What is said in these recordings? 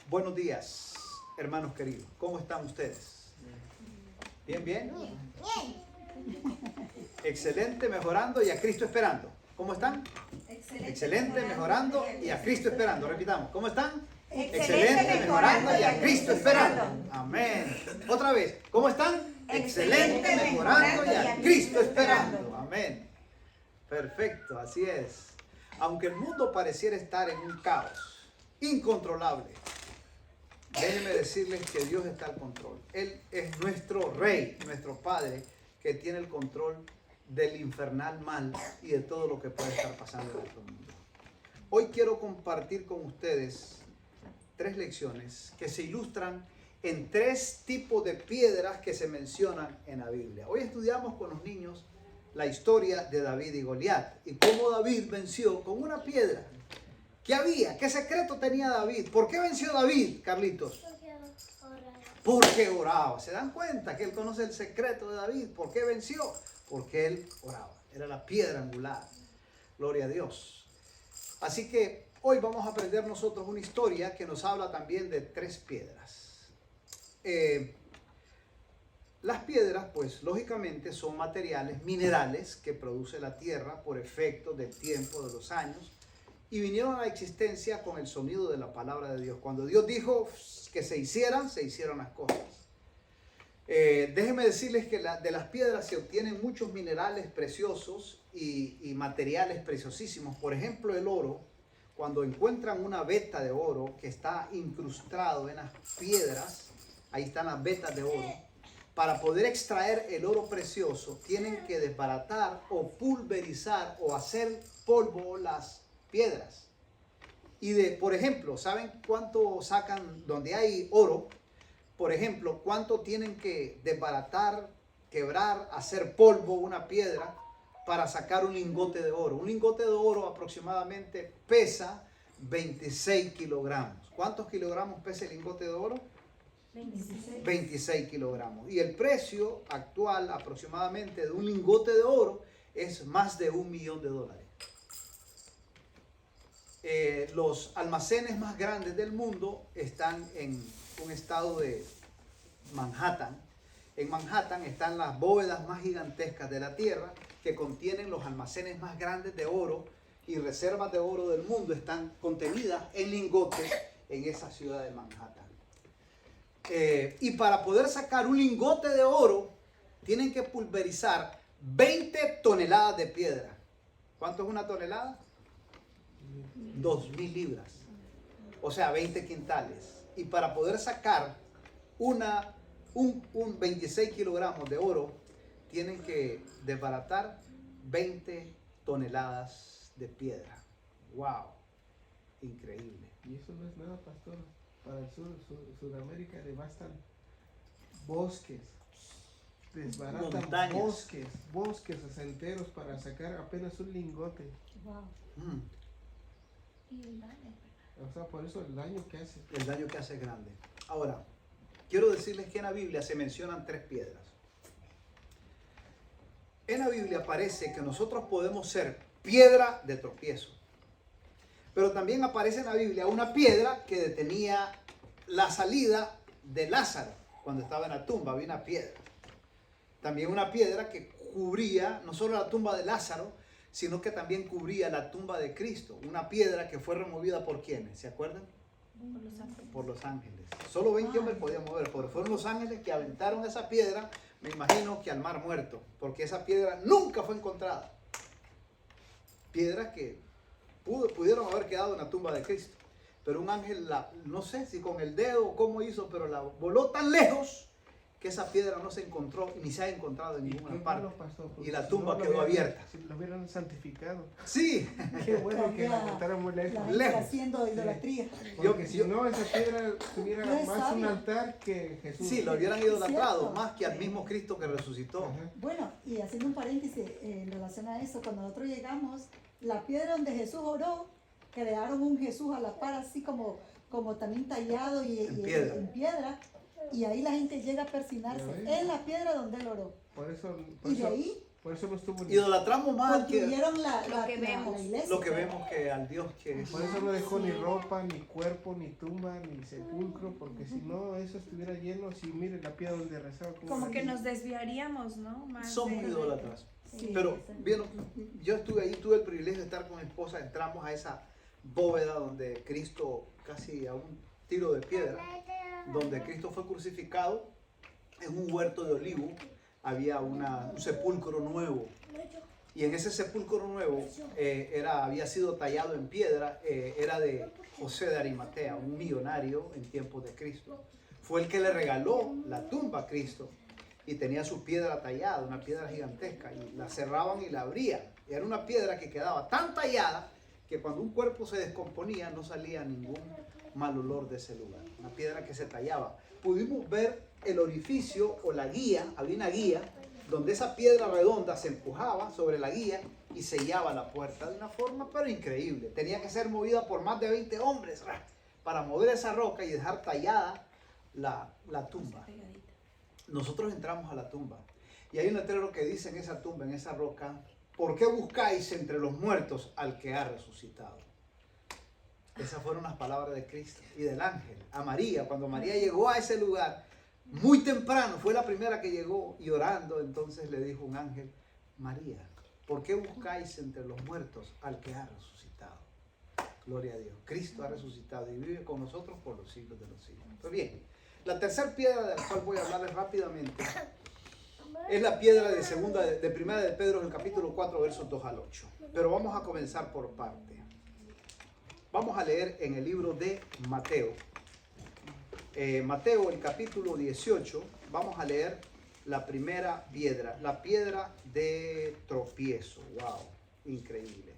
Buenos días, hermanos queridos. ¿Cómo están ustedes? ¿Bien, bien? Excelente, mejorando y a Cristo esperando. ¿Cómo están? Excelente, mejorando y a Cristo esperando. Repitamos. ¿Cómo están? Excelente, mejorando y a Cristo esperando. Amén. Otra vez. ¿Cómo están? Excelente, mejorando y a Cristo esperando. Amén. Perfecto, así es. Aunque el mundo pareciera estar en un caos incontrolable, déjenme decirles que Dios está al control. Él es nuestro Rey, nuestro Padre, que tiene el control del infernal mal y de todo lo que puede estar pasando en nuestro mundo. Hoy quiero compartir con ustedes 3 lecciones que se ilustran en 3 tipos de piedras que se mencionan en la Biblia. Hoy estudiamos con los niños la historia de David y Goliat y cómo David venció con una piedra. ¿Qué había? ¿Qué secreto tenía David? ¿Por qué venció David, Carlitos? Porque oraba. ¿Se dan cuenta que él conoce el secreto de David? ¿Por qué venció? Porque él oraba. Era la piedra angular. Gloria a Dios. Así que hoy vamos a aprender nosotros una historia que nos habla también de 3 piedras. Las piedras, pues, lógicamente son materiales, minerales que produce la tierra por efecto del tiempo, de los años, y vinieron a la existencia con el sonido de la palabra de Dios. Cuando Dios dijo que se hicieron las cosas. Déjenme decirles que de las piedras se obtienen muchos minerales preciosos y materiales preciosísimos. Por ejemplo, el oro. Cuando encuentran una veta de oro que está incrustado en las piedras, ahí están las vetas de oro. Para poder extraer el oro precioso, tienen que desbaratar o pulverizar o hacer polvo las piedras. Y por ejemplo, ¿saben cuánto sacan donde hay oro? Por ejemplo, ¿cuánto tienen que desbaratar, quebrar, hacer polvo una piedra para sacar un lingote de oro? Un lingote de oro aproximadamente pesa 26 kilogramos. ¿Cuántos kilogramos pesa el lingote de oro? 26 kilogramos. Y el precio actual aproximadamente de un lingote de oro es más de $1 millón. Los almacenes más grandes del mundo están en un estado de Manhattan. En Manhattan están las bóvedas más gigantescas de la tierra que contienen los almacenes más grandes de oro y reservas de oro del mundo están contenidas en lingotes en esa ciudad de Manhattan. Y para poder sacar un lingote de oro tienen que pulverizar 20 toneladas de piedra. ¿Cuánto es una tonelada? 2.000 libras. O sea, 20 quintales. Y para poder sacar un 26 kilogramos de oro, tienen que desbaratar 20 toneladas de piedra. ¡Wow! Increíble. Y eso no es nada, pastor. Para el Sudamérica devastan bosques, desbaratan montañas, bosques enteros para sacar apenas un lingote. Wow. O sea, por eso el daño que hace. El daño que hace es grande. Ahora, quiero decirles que en la Biblia se mencionan 3 piedras. En la Biblia aparece que nosotros podemos ser piedra de tropiezo. Pero también aparece en la Biblia una piedra que detenía la salida de Lázaro. Cuando estaba en la tumba había una piedra. También una piedra que cubría no solo la tumba de Lázaro, sino que también cubría la tumba de Cristo. Una piedra que fue removida por ¿quiénes? ¿Se acuerdan? Por los ángeles. Por los ángeles. Solo 20 hombres podían mover, pero fueron los ángeles que aventaron esa piedra, me imagino que al mar muerto, porque esa piedra nunca fue encontrada. Piedras que pudieron haber quedado en la tumba de Cristo. Pero un ángel, no sé si con el dedo o cómo hizo, pero la voló tan lejos que esa piedra no se encontró ni se ha encontrado en ninguna parte. Bueno, pastor, Y la tumba quedó abierta. Si lo hubieran santificado. Sí. Qué bueno que la encontraron muy lejos. La gente Lejos. haciendo idolatría. Porque si no, esa piedra tuviera No es más un sabio. altar que Jesús. Sí, lo hubieran idolatrado cierto. más que al mismo Cristo que resucitó. Ajá. Bueno, y haciendo un paréntesis en relación a eso, cuando nosotros llegamos, la piedra donde Jesús oró, crearon un Jesús a la par, así como también tallado En piedra. en piedra, y ahí la gente llega a persinarse Ya ves. en la piedra donde él oró. Por eso Y de ahí Por eso no estuvo ni... Idolatramos más que Construyeron Lo que vemos. la iglesia. lo que vemos que al Dios que es. Por eso no dejó ni ropa, ni cuerpo, ni tumba, ni sepulcro, porque si no, eso estuviera lleno. Si miren la piedra donde rezaba. Como que nos desviaríamos, ¿no? Más Somos de- idólatras. Sí, Pero, exacto. vieron, yo estuve ahí, tuve el privilegio de estar con mi esposa, entramos a esa bóveda donde Cristo, casi a un tiro de piedra, donde Cristo fue crucificado, en un huerto de olivo, había un sepulcro nuevo. Y en ese sepulcro nuevo había sido tallado en piedra, era de José de Arimatea, un millonario en tiempos de Cristo. Fue el que le regaló la tumba a Cristo y tenía su piedra tallada, una piedra gigantesca, y la cerraban y la abrían. Y era una piedra que quedaba tan tallada que cuando un cuerpo se descomponía no salía ningún mal olor de ese lugar. Una piedra que se tallaba. Pudimos ver el orificio o la guía, había una guía donde esa piedra redonda se empujaba sobre la guía y sellaba la puerta de una forma pero increíble. Tenía que ser movida por más de 20 hombres para mover esa roca y dejar tallada la tumba. Nosotros entramos a la tumba y hay un letrero que dice en esa tumba, en esa roca: ¿por qué buscáis entre los muertos al que ha resucitado? Esas fueron las palabras de Cristo y del ángel a María. Cuando María llegó a ese lugar, muy temprano, fue la primera que llegó, y orando, entonces le dijo un ángel: María, ¿por qué buscáis entre los muertos al que ha resucitado? Gloria a Dios. Cristo ha resucitado y vive con nosotros por los siglos de los siglos. Pues bien, la tercera piedra de la cual voy a hablarles rápidamente es la piedra de primera de Pedro, en el capítulo 4, versos 2 al 8. Pero vamos a comenzar por parte. Vamos a leer en el libro de Mateo. Mateo, el capítulo 18, vamos a leer la primera piedra, la piedra de tropiezo. ¡Wow! Increíble.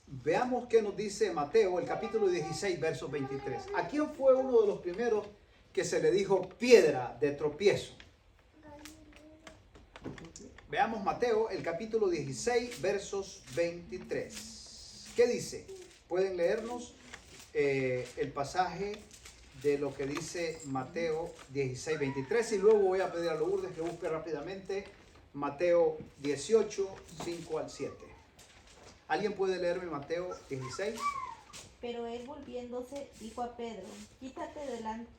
Veamos qué nos dice Mateo, el capítulo 16, versos 23. ¿A quién fue uno de los primeros que se le dijo piedra de tropiezo? Veamos Mateo, el capítulo 16, versos 23. ¿Qué dice? ¿Pueden leernos el pasaje de lo que dice Mateo 16, 23? Y luego voy a pedir a Lourdes que busque rápidamente Mateo 18, 5 al 7. ¿Alguien puede leerme Mateo 16? Pero él volviéndose dijo a Pedro: quítate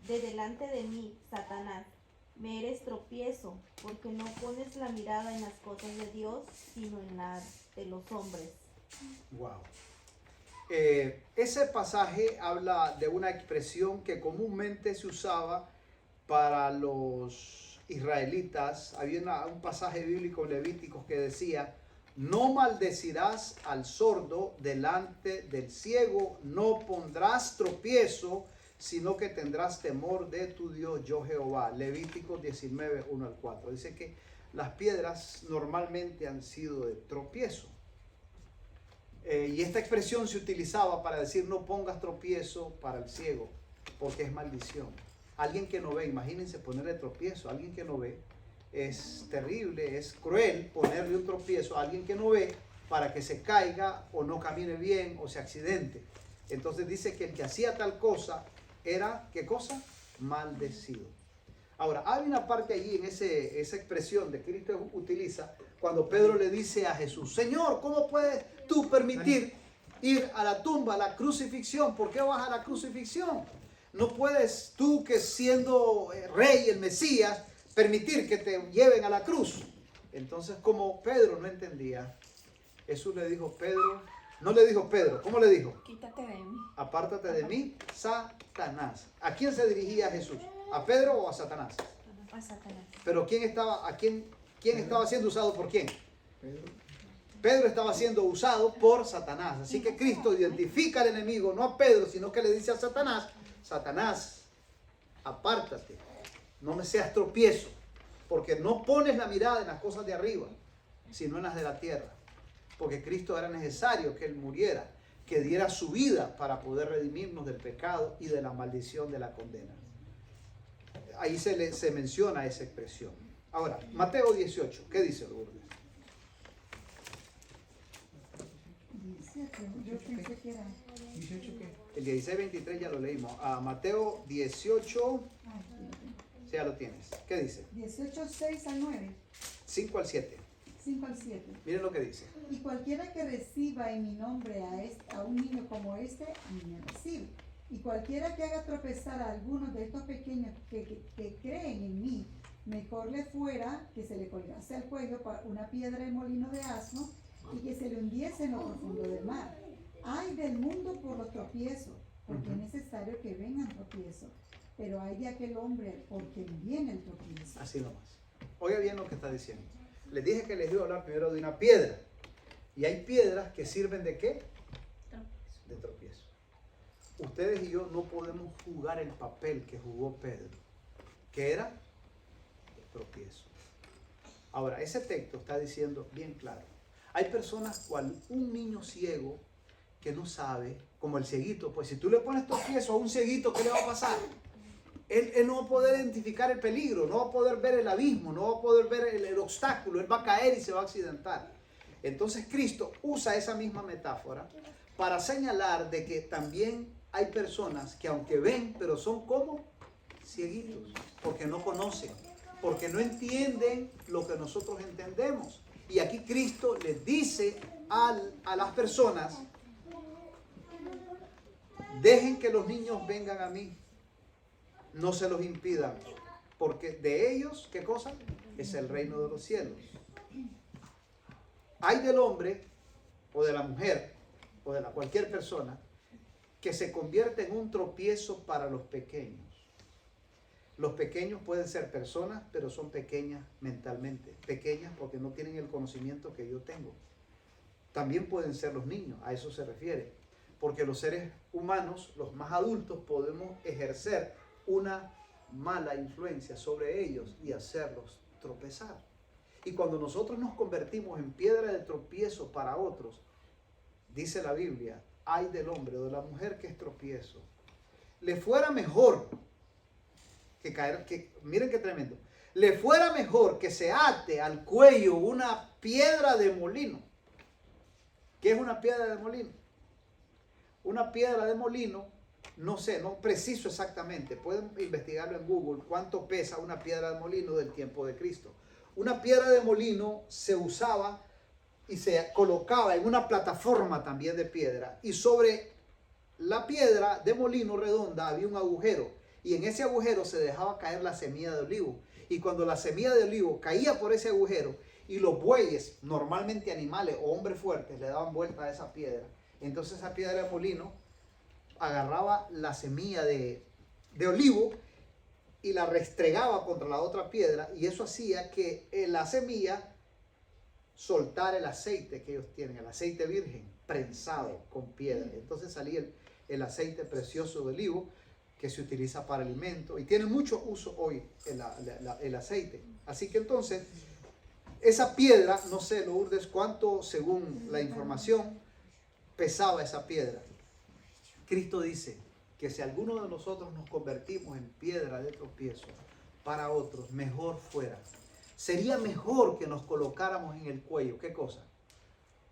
de delante de mí, Satanás, me eres tropiezo, porque no pones la mirada en las cosas de Dios, sino en las de los hombres. Wow. Ese pasaje habla de una expresión que comúnmente se usaba para los israelitas. Había un pasaje bíblico en Levíticos que decía: no maldecirás al sordo delante del ciego, no pondrás tropiezo, sino que tendrás temor de tu Dios, yo Jehová. Levíticos 19, 1 al 4. Dice que las piedras normalmente han sido de tropiezo. Y esta expresión se utilizaba para decir: no pongas tropiezo para el ciego, porque es maldición. Alguien que no ve, imagínense ponerle tropiezo a alguien que no ve. Es terrible, es cruel ponerle un tropiezo a alguien que no ve para que se caiga o no camine bien o se accidente. Entonces dice que el que hacía tal cosa era, ¿qué cosa? Maldecido. Ahora, hay una parte allí en esa expresión de Cristo utiliza cuando Pedro le dice a Jesús: Señor, ¿cómo puedes tú permitir ir a la tumba, a la crucifixión? ¿Por qué vas a la crucifixión? No puedes tú, que siendo rey, el Mesías, permitir que te lleven a la cruz. Entonces, como Pedro no entendía, Jesús le dijo: Pedro, no le dijo Pedro, ¿cómo le dijo? Quítate de mí. Apártate de mí, Satanás. ¿A quién se dirigía Jesús? ¿A Pedro o a Satanás? A Satanás. Pero ¿quién estaba siendo usado por quién? Pedro. Pedro estaba siendo usado por Satanás. Así que Cristo identifica al enemigo, no a Pedro, sino que le dice a Satanás: Satanás, apártate, no me seas tropiezo, porque no pones la mirada en las cosas de arriba, sino en las de la tierra. Porque Cristo era necesario que Él muriera, que diera su vida para poder redimirnos del pecado y de la maldición de la condena. Ahí se menciona esa expresión. Ahora, Mateo 18, ¿qué dice Lourdes? 17, yo pensé que era. 18 qué? El 16-23 ya lo leímos. A Mateo 18, Ay, sí, ya lo tienes. ¿Qué dice? 18, 6 al 9, 5 al 7. 5 al 7. Miren lo que dice. Y cualquiera que reciba en mi nombre a un niño como este, a mí me recibe. Y cualquiera que haga tropezar a algunos de estos pequeños que creen en mí, mejor le fuera que se le colgase al cuello una piedra de molino de asno y que se le hundiese en lo profundo del mar. Ay del mundo por los tropiezos, porque es necesario que vengan tropiezos, pero hay de aquel hombre por quien viene el tropiezo. Así nomás. Oiga bien lo que está diciendo. Les dije que les iba a hablar primero de una piedra. Y hay piedras que sirven ¿de qué? De tropiezo. Ustedes y yo no podemos jugar el papel que jugó Pedro, que era tropiezo. Ahora, ese texto está diciendo bien claro. Hay personas cual un niño ciego que no sabe, como el cieguito, pues si tú le pones tropiezo a un cieguito, ¿qué le va a pasar? Él no va a poder identificar el peligro, no va a poder ver el abismo, no va a poder ver el obstáculo, él va a caer y se va a accidentar. Entonces Cristo usa esa misma metáfora para señalar de que también hay personas que aunque ven, pero son como cieguitos, porque no conocen, porque no entienden lo que nosotros entendemos. Y aquí Cristo les dice a las personas, dejen que los niños vengan a mí, no se los impidan, porque de ellos, ¿qué cosa? Es el reino de los cielos. Hay del hombre, o de la mujer, o de cualquier persona, que se convierte en un tropiezo para los pequeños. Los pequeños pueden ser personas, pero son pequeñas mentalmente. Pequeñas porque no tienen el conocimiento que yo tengo. También pueden ser los niños, a eso se refiere. Porque los seres humanos, los más adultos, podemos ejercer una mala influencia sobre ellos y hacerlos tropezar. Y cuando nosotros nos convertimos en piedra de tropiezo para otros, dice la Biblia, ay del hombre o de la mujer que es tropiezo. Le fuera mejor que caer, miren qué tremendo, le fuera mejor que se ate al cuello una piedra de molino. ¿Qué es una piedra de molino? Una piedra de molino, no sé, no preciso exactamente, pueden investigarlo en Google, cuánto pesa una piedra de molino del tiempo de Cristo. Una piedra de molino se usaba y se colocaba en una plataforma también de piedra, y sobre la piedra de molino redonda había un agujero, y en ese agujero se dejaba caer la semilla de olivo, y cuando la semilla de olivo caía por ese agujero y los bueyes, normalmente animales o hombres fuertes, le daban vuelta a esa piedra, entonces esa piedra de molino agarraba la semilla de olivo y la restregaba contra la otra piedra, y eso hacía que la semilla soltara el aceite que ellos tienen, el aceite virgen prensado con piedra. Entonces salía el aceite precioso de olivo que se utiliza para alimento y tiene mucho uso hoy el aceite. Así que entonces esa piedra, no sé, Lourdes, cuánto según la información pesaba esa piedra. Cristo dice que si alguno de nosotros nos convertimos en piedra de tropiezo para otros, mejor fuera. Sería mejor que nos colocáramos en el cuello, ¿qué cosa?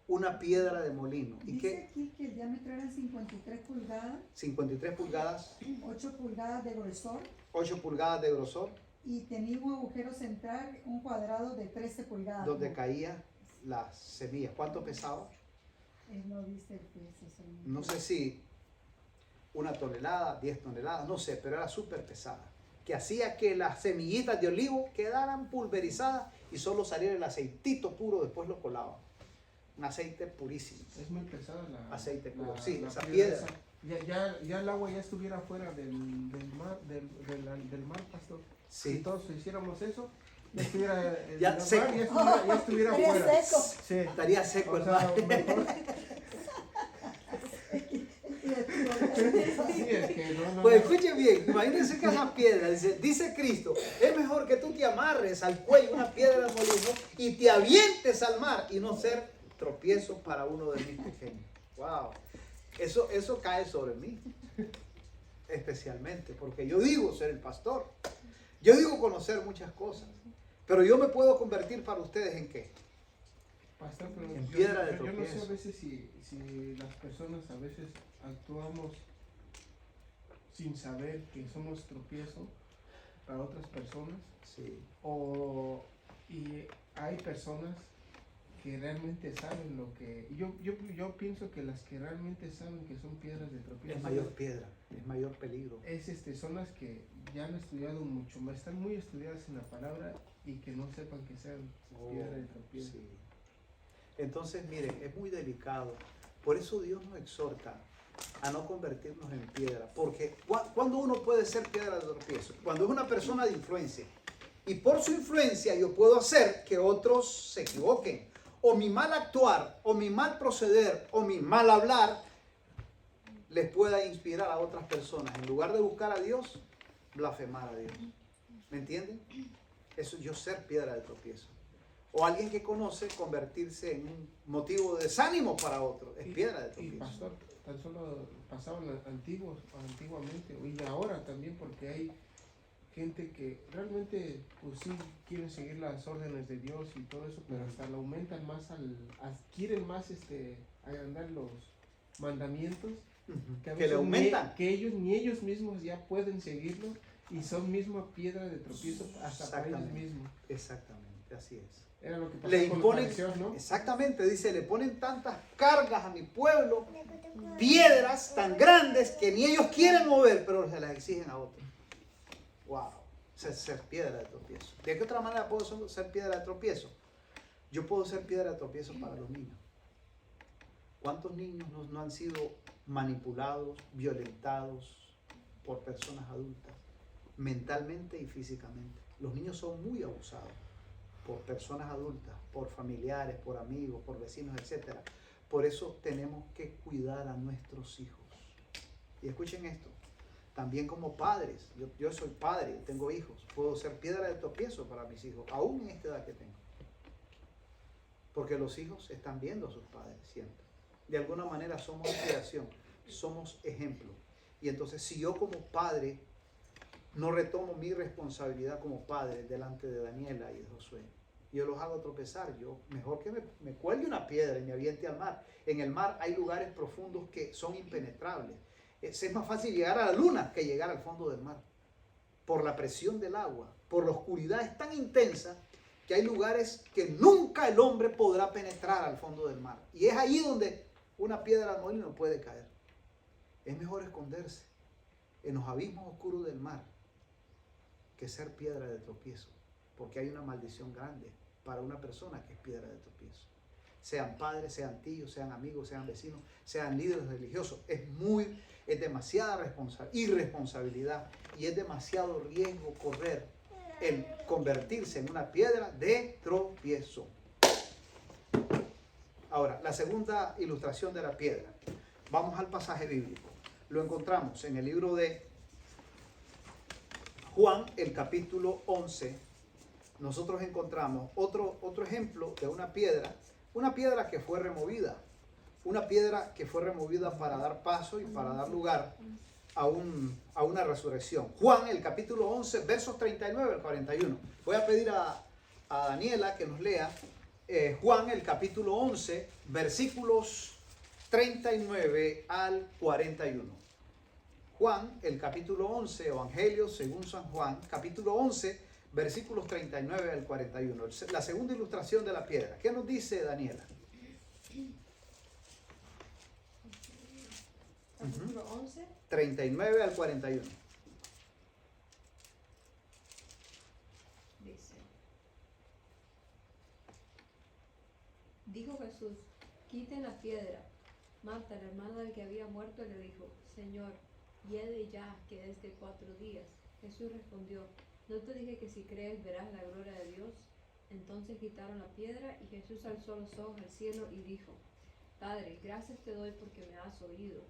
Una piedra de molino. ¿Y dice qué? aquí que el diámetro eran 53 pulgadas, 53 pulgadas, 8 pulgadas de grosor, 8 pulgadas de grosor, y tenía un agujero central, un cuadrado de 13 pulgadas. donde caía las semillas. ¿Cuánto pesaba? Él no dice el peso. solamente. No sé si 1 tonelada, 10 toneladas, no sé, pero era súper pesada, que hacía que las semillitas de olivo quedaran pulverizadas y solo saliera el aceitito puro, después lo colaban. Un aceite purísimo. Es muy pesada la Aceite puro, sí, la esa piedra piedra. esa. Ya el agua ya estuviera fuera del mar, pastor. Sí. Si todos hiciéramos eso, ya estuviera Ya seco. ya estuviera Estaría fuera. seco. Sí. Estaría seco el O sea, mar. mejor- sí, es que no. Pues escuchen bien, imagínense que esa piedra, dice Cristo, es mejor que tú te amarres al cuello una piedra de molino y te avientes al mar y no ser tropiezo para uno de mis pequeños. Wow, eso cae sobre mí, especialmente, porque yo digo ser el pastor, yo digo conocer muchas cosas, pero yo me puedo convertir para ustedes ¿en qué? Pastor, pero En piedra de yo no sé tropiezo. a veces si las personas a veces actuamos sin saber que somos tropiezo, para otras personas. Sí. Y hay personas que realmente saben lo que... Yo pienso que las que realmente saben que son piedras de tropiezo... Es mayor piedra, es mayor peligro. Son las que ya han estudiado mucho más, están muy estudiadas en la palabra y que no sepan que sean piedra de tropiezo. Sí. Entonces, miren, es muy delicado. Por eso Dios nos exhorta a no convertirnos en piedra. Porque cuando uno puede ser piedra de tropiezo, cuando es una persona de influencia. Y por su influencia yo puedo hacer que otros se equivoquen. O mi mal actuar, o mi mal proceder, o mi mal hablar, les pueda inspirar a otras personas. En lugar de buscar a Dios, blasfemar a Dios. ¿Me entienden? Eso es yo ser piedra de tropiezo. O alguien que conoce convertirse en un motivo de desánimo para otro. Es piedra de tropiezo. Y pastor, tan solo pasaban antiguamente y ahora también, porque hay gente que realmente pues sí quieren seguir las órdenes de Dios y todo eso, pero hasta lo aumentan más, adquieren más agrandar los mandamientos, que a Que le veces aumentan. que ni ellos mismos ya pueden seguirlo y son misma piedra de tropiezo hasta para ellos mismos. Exactamente, así es. Era lo que pasó Le con los imponen, fariseos, ¿no? exactamente, dice, le ponen tantas cargas a mi pueblo, piedras tan grandes que ni ellos quieren mover, pero se las exigen a otros. Wow, ser piedra de tropiezo. ¿De qué otra manera puedo ser piedra de tropiezo? Yo puedo ser piedra de tropiezo para los niños. ¿Cuántos niños no han sido manipulados, violentados por personas adultas, mentalmente y físicamente? Los niños son muy abusados por personas adultas, por familiares, por amigos, por vecinos, etc. Por eso tenemos que cuidar a nuestros hijos. Y escuchen esto, también como padres, yo soy padre, tengo hijos, puedo ser piedra de tropiezo para mis hijos, aún en esta edad que tengo. Porque los hijos están viendo a sus padres siempre. De alguna manera somos inspiración, somos ejemplo. Y entonces si yo como padre no retomo mi responsabilidad como padre delante de Daniela y de Josué, yo los hago tropezar, yo mejor que me cuelgue una piedra y me aviente al mar. En el mar hay lugares profundos que son impenetrables. Es más fácil llegar a la luna que llegar al fondo del mar. Por la presión del agua, por la oscuridad es tan intensa que hay lugares que nunca el hombre podrá penetrar al fondo del mar. Y es ahí donde una piedra al molino puede caer. Es mejor esconderse en los abismos oscuros del mar que ser piedra de tropiezo, porque hay una maldición grande para una persona que es piedra de tropiezo. Sean padres, sean tíos, sean amigos, sean vecinos, sean líderes religiosos. Es demasiada irresponsabilidad y es demasiado riesgo correr el convertirse en una piedra de tropiezo. Ahora, la segunda ilustración de la piedra. Vamos al pasaje bíblico. Lo encontramos en el libro de Juan, el capítulo 11. Nosotros encontramos otro ejemplo de una piedra que fue removida. Una piedra que fue removida para dar paso y para dar lugar a una resurrección. Juan, el capítulo 11, versos 39 al 41. Voy a pedir a Daniela que nos lea Juan, el capítulo 11, versículos 39 al 41. Juan, el capítulo 11, Evangelio según San Juan, capítulo 11, versículos 39 al 41. La segunda ilustración de la piedra. ¿Qué nos dice Daniela? Capítulo 11. 39 al 41. Dice: Dijo Jesús: quiten la piedra. Marta, la hermana del que había muerto, le dijo: Señor, hiede ya, que es de 4 días. Jesús respondió: ¿no te dije que si crees verás la gloria de Dios? Entonces quitaron la piedra y Jesús alzó los ojos al cielo y dijo: Padre, gracias te doy porque me has oído.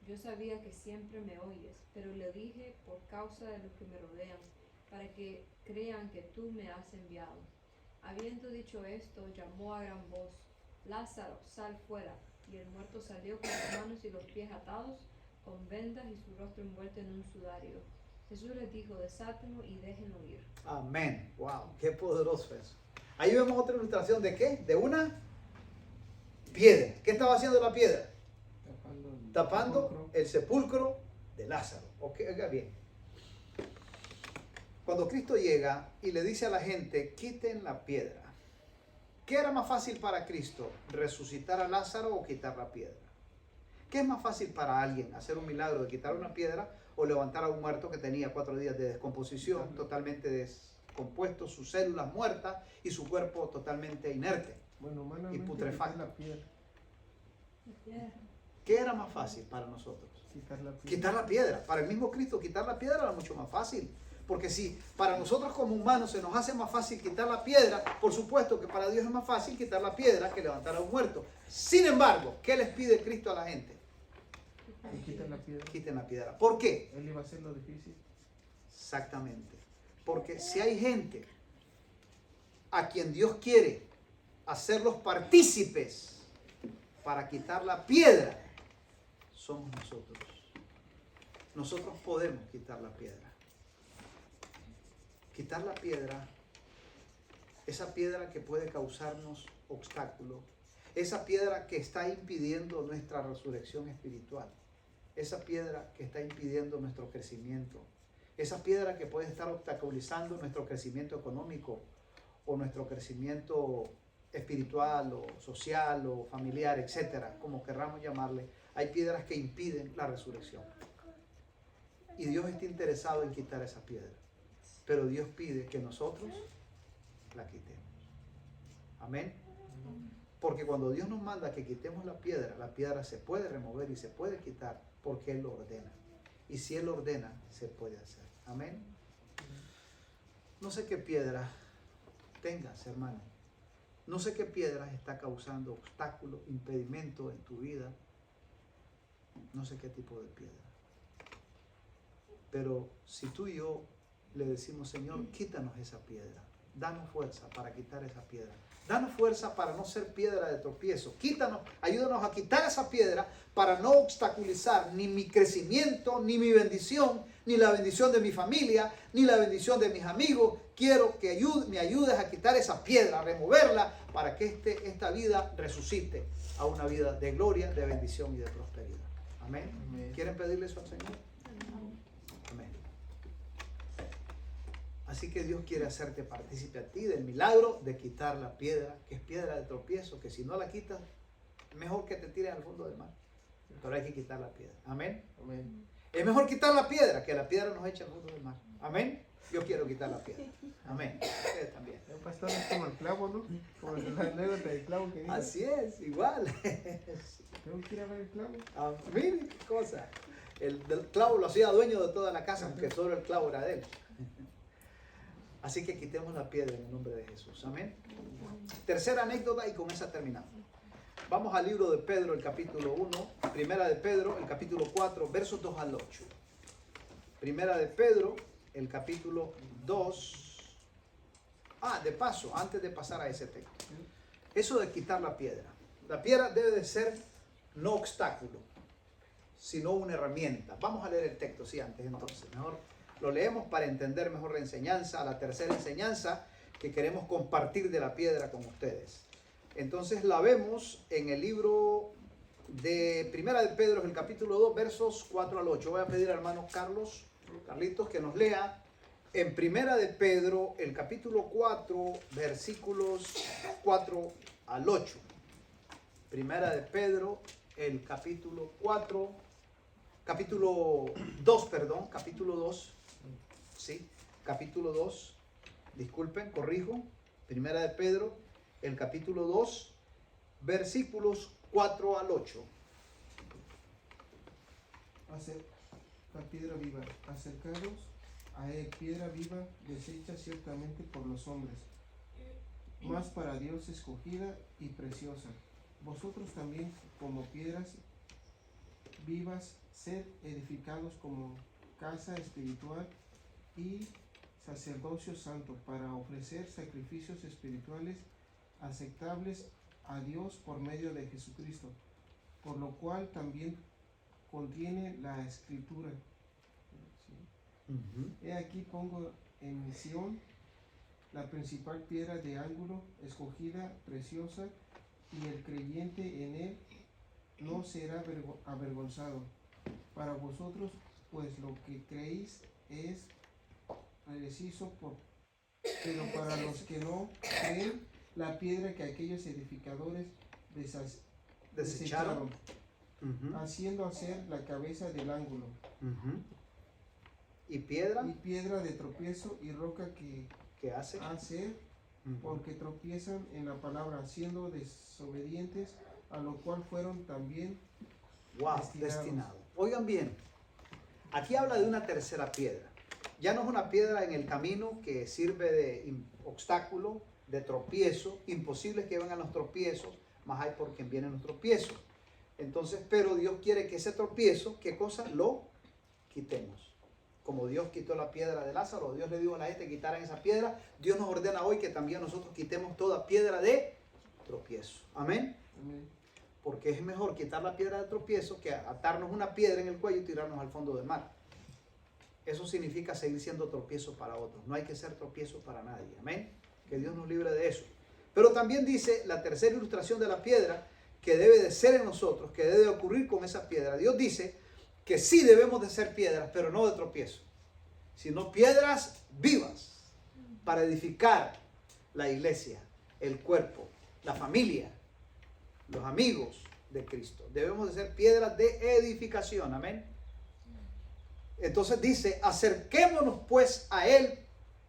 Yo sabía que siempre me oyes, pero lo dije por causa de los que me rodean, para que crean que tú me has enviado. Habiendo dicho esto, llamó a gran voz: Lázaro, sal fuera. Y el muerto salió con las manos y los pies atados, con vendas y su rostro envuelto en un sudario. Jesús les dijo: desátenlo y déjenlo ir. Amén. Wow, qué poderoso eso. Ahí vemos otra ilustración de ¿qué? De una piedra. ¿Qué estaba haciendo la piedra? Tapando el sepulcro de Lázaro. Ok, oiga bien. Cuando Cristo llega y le dice a la gente, quiten la piedra. ¿Qué era más fácil para Cristo? ¿Resucitar a Lázaro o quitar la piedra? ¿Qué es más fácil para alguien? ¿Hacer un milagro de quitar una piedra o levantar a un muerto que tenía 4 días de descomposición, totalmente descompuesto, sus células muertas y su cuerpo totalmente inerte Bueno, y humanamente putrefacto? quitar la piedra. ¿Qué era más fácil para nosotros? Quitar la piedra. Quitar la piedra. Para el mismo Cristo quitar la piedra era mucho más fácil. Porque si para nosotros como humanos se nos hace más fácil quitar la piedra, por supuesto que para Dios es más fácil quitar la piedra que levantar a un muerto. Sin embargo, ¿qué les pide Cristo a la gente? Y quitan la piedra. Quiten la piedra. ¿Por qué? Él iba a hacer lo difícil. Exactamente. Porque si hay gente a quien Dios quiere hacerlos partícipes para quitar la piedra, somos nosotros. Nosotros podemos quitar la piedra. Quitar la piedra, esa piedra que puede causarnos obstáculos, esa piedra que está impidiendo nuestra resurrección espiritual, esa piedra que está impidiendo nuestro crecimiento, esa piedra que puede estar obstaculizando nuestro crecimiento económico o nuestro crecimiento espiritual o social o familiar, etcétera, como querramos llamarle. Hay piedras que impiden la resurrección. Y Dios está interesado en quitar esa piedra. Pero Dios pide que nosotros la quitemos. Amén. Porque cuando Dios nos manda que quitemos la piedra se puede remover y se puede quitar porque Él lo ordena. Y si Él ordena, se puede hacer. Amén. No sé qué piedra tengas, hermano. No sé qué piedra está causando obstáculo, impedimento en tu vida. No sé qué tipo de piedra. Pero si tú y yo le decimos, Señor, quítanos esa piedra. Danos fuerza para quitar esa piedra. Danos fuerza para no ser piedra de tropiezo. Quítanos, ayúdanos a quitar esa piedra para no obstaculizar ni mi crecimiento, ni mi bendición, ni la bendición de mi familia, ni la bendición de mis amigos. Quiero que me ayudes a quitar esa piedra, a removerla para que esta vida resucite a una vida de gloria, de bendición y de prosperidad. Amén. Amén. ¿Quieren pedirle eso al Señor? Amén. Así que Dios quiere hacerte partícipe a ti del milagro de quitar la piedra, que es piedra de tropiezo, que si no la quitas, mejor que te tires al fondo del mar. Pero hay que quitar la piedra. Amén. Amén. Es mejor quitar la piedra que la piedra nos eche al fondo del mar. Amén. Yo quiero quitar la piedra. Amén. Ustedes también. El pastor es como el clavo, ¿no? Como la anécdota del clavo que dice. Así es, igual. Tengo que ir a ver el clavo. Mire qué cosa. Del clavo lo hacía dueño de toda la casa, aunque solo el clavo era de él. Así que quitemos la piedra en el nombre de Jesús. Amén. Tercera anécdota y con esa terminamos. Vamos al libro de Pedro, el capítulo 1. Primera de Pedro, el capítulo 4, versos 2 al 8. Primera de Pedro, el capítulo 2. De paso, antes de pasar a ese texto. Eso de quitar la piedra. La piedra debe de ser no obstáculo, sino una herramienta. Vamos a leer el texto, sí, antes entonces. Mejor lo leemos para entender mejor la enseñanza, la tercera enseñanza que queremos compartir de la piedra con ustedes. Entonces la vemos en el libro de Primera de Pedro, el capítulo 2, versos 4 al 8. Voy a pedir al hermano Carlitos, que nos lea en Primera de Pedro, el capítulo 4, versículos 4 al 8. Primera de Pedro, el capítulo 2, ¿sí? Capítulo 2, disculpen, corrijo. Primera de Pedro, el capítulo 2, versículos 4 al 8. La piedra viva, acercaros a él, piedra viva, deshecha ciertamente por los hombres, mas para Dios escogida y preciosa. Vosotros también, como piedras vivas, sed edificados como casa espiritual y sacerdocio santo, para ofrecer sacrificios espirituales aceptables a Dios por medio de Jesucristo, por lo cual también contiene la escritura. He aquí pongo en Sión la principal piedra de ángulo, escogida, preciosa, y el creyente en él no será avergonzado. Para vosotros, pues lo que creéis es pero para los que no creen, la piedra que aquellos edificadores desecharon, haciendo hacer la cabeza del ángulo. ¿Y piedra? Y piedra de tropiezo y roca ¿Qué hace? Porque tropiezan en la palabra, siendo desobedientes, a lo cual fueron también destinados. Oigan bien, aquí habla de una tercera piedra. Ya no es una piedra en el camino que sirve de obstáculo, de tropiezo, imposible que vengan los tropiezos, más hay por quien vienen los tropiezos. Entonces, pero Dios quiere que ese tropiezo, ¿qué cosa? Lo quitemos. Como Dios quitó la piedra de Lázaro, Dios le dijo a la gente que quitaran esa piedra, Dios nos ordena hoy que también nosotros quitemos toda piedra de tropiezo. Amén. Amén. Porque es mejor quitar la piedra de tropiezo que atarnos una piedra en el cuello y tirarnos al fondo del mar. Eso significa seguir siendo tropiezo para otros. No hay que ser tropiezo para nadie. Amén. Que Dios nos libre de eso. Pero también dice la tercera ilustración de la piedra que debe de ser en nosotros, que debe de ocurrir con esa piedra. Dios dice que sí debemos de ser piedras, pero no de tropiezo, sino piedras vivas para edificar la iglesia, el cuerpo, la familia, los amigos de Cristo. Debemos de ser piedras de edificación. Amén. Entonces dice, acerquémonos pues a Él,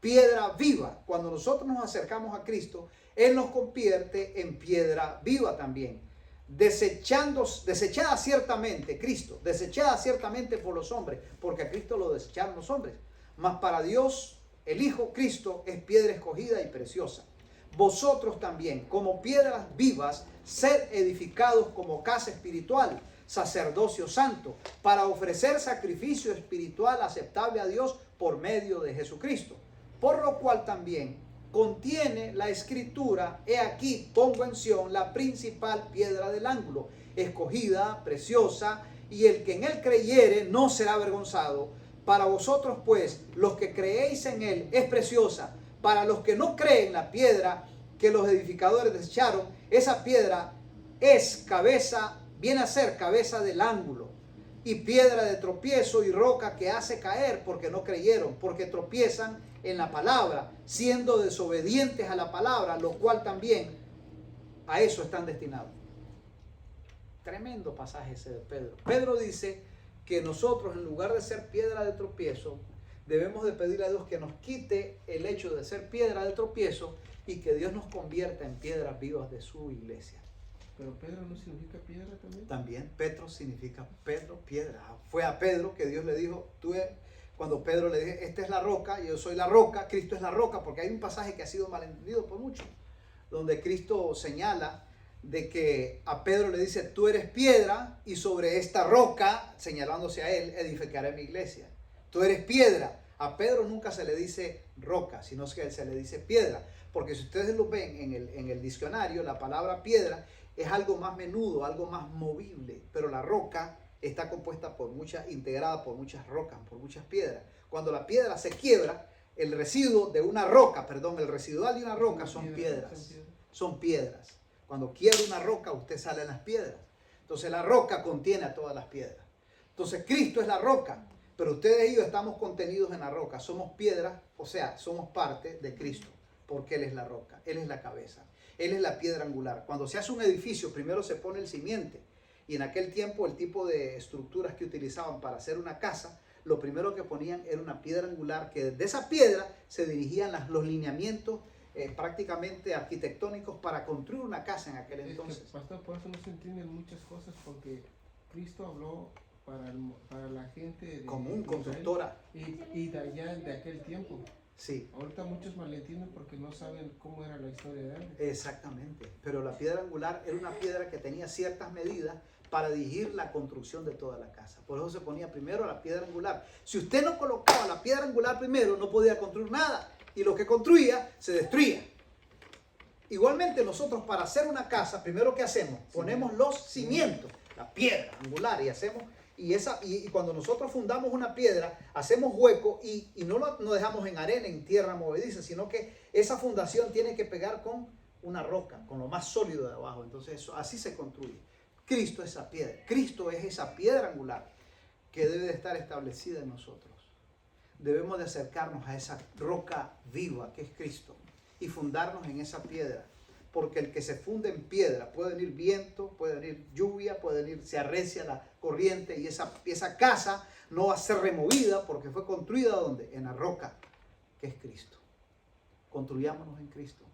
piedra viva. Cuando nosotros nos acercamos a Cristo, Él nos convierte en piedra viva también. Desechada ciertamente, Cristo, desechada ciertamente por los hombres, porque a Cristo lo desecharon los hombres. Mas para Dios, el Hijo Cristo es piedra escogida y preciosa. Vosotros también, como piedras vivas, sed edificados como casa espiritual, sacerdocio santo, para ofrecer sacrificio espiritual aceptable a Dios por medio de Jesucristo. Por lo cual también contiene la escritura, he aquí pongo en Sión la principal piedra del ángulo, escogida, preciosa, y el que en él creyere no será avergonzado. Para vosotros pues, los que creéis en él, es preciosa. Para los que no creen, la piedra que los edificadores desecharon, esa piedra es cabeza, viene a ser cabeza del ángulo, y piedra de tropiezo y roca que hace caer, porque no creyeron, porque tropiezan en la palabra, siendo desobedientes a la palabra, lo cual también a eso están destinados. Tremendo pasaje ese de Pedro. Pedro dice que nosotros, en lugar de ser piedra de tropiezo, debemos de pedirle a Dios que nos quite el hecho de ser piedra de tropiezo y que Dios nos convierta en piedras vivas de su iglesia. Pero Pedro no significa piedra también. También Petro significa Pedro, piedra. Fue a Pedro que Dios le dijo, cuando Pedro le dijo, esta es la roca, yo soy la roca, Cristo es la roca, porque hay un pasaje que ha sido malentendido por muchos, donde Cristo señala de que a Pedro le dice, tú eres piedra y sobre esta roca, señalándose a él, edificaré mi iglesia. Tú eres piedra. A Pedro nunca se le dice roca, sino que se le dice piedra, porque si ustedes lo ven en el diccionario, la palabra piedra es algo más menudo, algo más movible, pero la roca está compuesta integrada por muchas rocas, por muchas piedras. Cuando la piedra se quiebra, el residual de una roca son piedras. Son piedras. Cuando quiebra una roca, usted sale en las piedras. Entonces la roca contiene a todas las piedras. Entonces Cristo es la roca, pero ustedes y yo estamos contenidos en la roca. Somos piedras, o sea, somos parte de Cristo, porque Él es la roca, Él es la cabeza. Él es la piedra angular. Cuando se hace un edificio, primero se pone el cimiento. Y en aquel tiempo el tipo de estructuras que utilizaban para hacer una casa, lo primero que ponían era una piedra angular, que de esa piedra se dirigían los lineamientos prácticamente arquitectónicos para construir una casa en aquel entonces. Pastor, por eso no se entienden muchas cosas, porque Cristo habló para la gente común, constructora. Y de allá, de aquel tiempo. Sí. Ahorita muchos malentienden porque no saben cómo era la historia de antes. Exactamente. Pero la piedra angular era una piedra que tenía ciertas medidas para dirigir la construcción de toda la casa. Por eso se ponía primero la piedra angular. Si usted no colocaba la piedra angular primero, no podía construir nada. Y lo que construía, se destruía. Igualmente nosotros, para hacer una casa, primero ¿qué hacemos? Ponemos los cimientos, la piedra angular, y cuando nosotros fundamos una piedra, hacemos hueco y no dejamos en arena, en tierra movediza, sino que esa fundación tiene que pegar con una roca, con lo más sólido de abajo. Entonces así se construye. Cristo es esa piedra. Cristo es esa piedra angular que debe de estar establecida en nosotros. debemos de acercarnos a esa roca viva que es Cristo y fundarnos en esa piedra. Porque el que se funde en piedra, puede venir viento, puede venir lluvia, puede venir, se arrecia la corriente y esa casa no va a ser removida porque fue construida ¿dónde? En la roca que es Cristo. Construyámonos en Cristo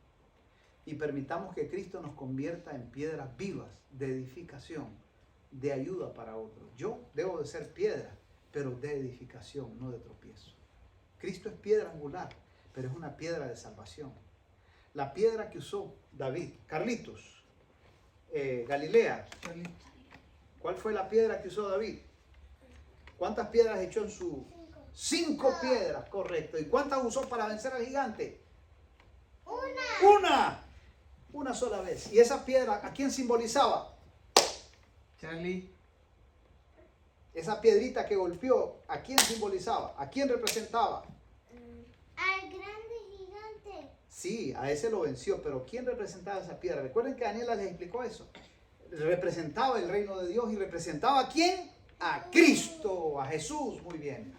y permitamos que Cristo nos convierta en piedras vivas de edificación, de ayuda para otros. Yo debo de ser piedra, pero de edificación, no de tropiezo. Cristo es piedra angular, pero es una piedra de salvación. La piedra que usó David, Carlitos, Galilea, ¿cuál fue la piedra que usó David? ¿Cuántas piedras echó en su? 5 piedras, correcto. ¿Y cuántas usó para vencer al gigante? Una sola vez. ¿Y esa piedra a quién simbolizaba? Charlie. Esa piedrita que golpeó, ¿a quién simbolizaba? ¿A quién representaba? Al grande gigante. Sí, a ese lo venció, pero ¿quién representaba esa piedra? Recuerden que Daniela les explicó eso. Representaba el reino de Dios y representaba ¿a quién? A Cristo, a Jesús. Muy bien.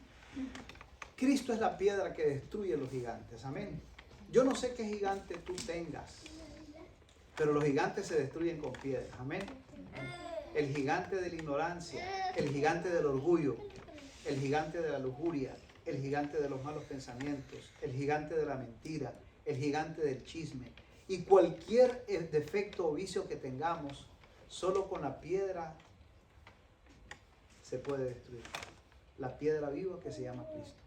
Cristo es la piedra que destruye los gigantes. Amén. Yo no sé qué gigante tú tengas, pero los gigantes se destruyen con piedras. Amén. El gigante de la ignorancia, el gigante del orgullo, el gigante de la lujuria, el gigante de los malos pensamientos, el gigante de la mentira, el gigante del chisme y cualquier defecto o vicio que tengamos, solo con la piedra se puede destruir. La piedra viva que se llama Cristo.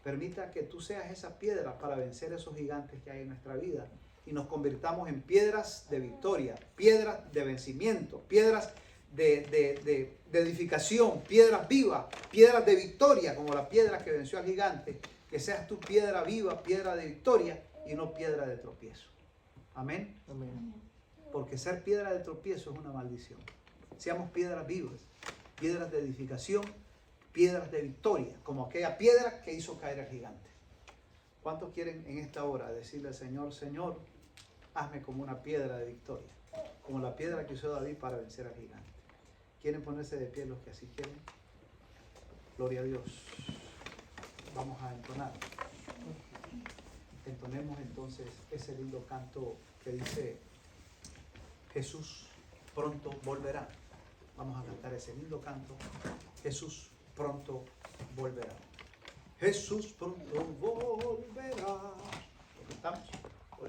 Permita que tú seas esa piedra para vencer esos gigantes que hay en nuestra vida y nos convirtamos en piedras de victoria, piedras de vencimiento, piedras de edificación, piedras vivas, piedras de victoria, como la piedra que venció al gigante. Que seas tu piedra viva, piedra de victoria y no piedra de tropiezo. Amén. Amén. Porque ser piedra de tropiezo es una maldición. Seamos piedras vivas, piedras de edificación, piedras de victoria, como aquella piedra que hizo caer al gigante. ¿Cuántos quieren en esta hora decirle al Señor, Señor, hazme como una piedra de victoria, como la piedra que usó David para vencer al gigante? ¿Quieren ponerse de pie los que así quieren? Gloria a Dios. Vamos a entonar. Entonemos entonces ese lindo canto que dice, Jesús pronto volverá. Vamos a cantar ese lindo canto. Jesús pronto volverá. Jesús pronto volverá. ¿Estamos?